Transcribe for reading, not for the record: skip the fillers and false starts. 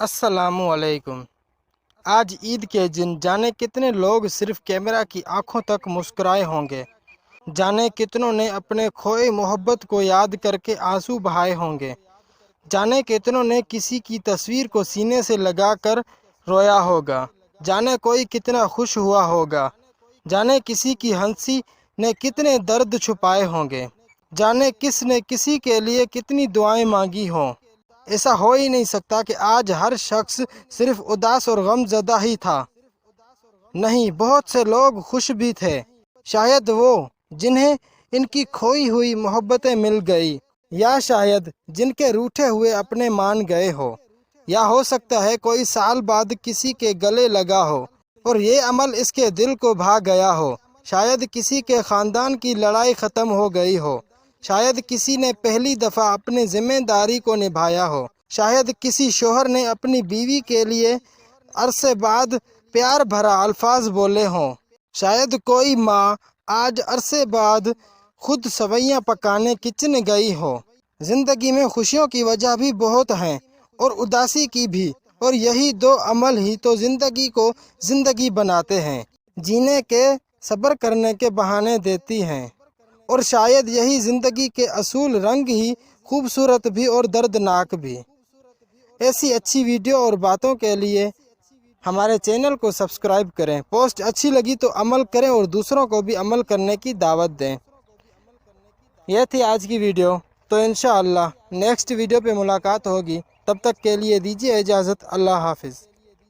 अस्सलाम वालेकुम। आज ईद के दिन जाने कितने लोग सिर्फ कैमरा की आंखों तक मुस्कुराए होंगे। जाने कितनों ने अपने खोए मोहब्बत को याद करके आंसू बहाए होंगे। जाने कितनों ने किसी की तस्वीर को सीने से लगाकर रोया होगा। जाने कोई कितना खुश हुआ होगा। जाने किसी की हंसी ने कितने दर्द छुपाए होंगे। जाने किस ने किसी के लिए कितनी दुआएं मांगी हों। ऐसा हो ही नहीं सकता कि आज हर शख्स सिर्फ उदास और गमज़दा ही था। नहीं, बहुत से लोग खुश भी थे। शायद वो जिन्हें इनकी खोई हुई मोहब्बतें मिल गई, या शायद जिनके रूठे हुए अपने मान गए हो, या हो सकता है कोई साल बाद किसी के गले लगा हो और ये अमल इसके दिल को भा गया हो। शायद किसी के ख़ानदान की लड़ाई ख़त्म हो गई हो। शायद किसी ने पहली दफ़ा अपनी जिम्मेदारी को निभाया हो। शायद किसी शोहर ने अपनी बीवी के लिए अरसे बाद प्यार भरा अल्फाज बोले हों। शायद कोई माँ आज अरसे बाद खुद सवैयाँ पकाने किचन गई हो। ज़िंदगी में खुशियों की वजह भी बहुत हैं और उदासी की भी, और यही दो अमल ही तो ज़िंदगी को ज़िंदगी बनाते हैं, जीने के सब्र करने के बहाने देती हैं। और शायद यही ज़िंदगी के असूल रंग ही खूबसूरत भी और दर्दनाक भी। ऐसी अच्छी वीडियो और बातों के लिए हमारे चैनल को सब्सक्राइब करें। पोस्ट अच्छी लगी तो अमल करें और दूसरों को भी अमल करने की दावत दें। यह थी आज की वीडियो, तो इंशाअल्लाह नेक्स्ट वीडियो पे मुलाकात होगी। तब तक के लिए दीजिए इजाज़त। अल्लाह हाफिज़।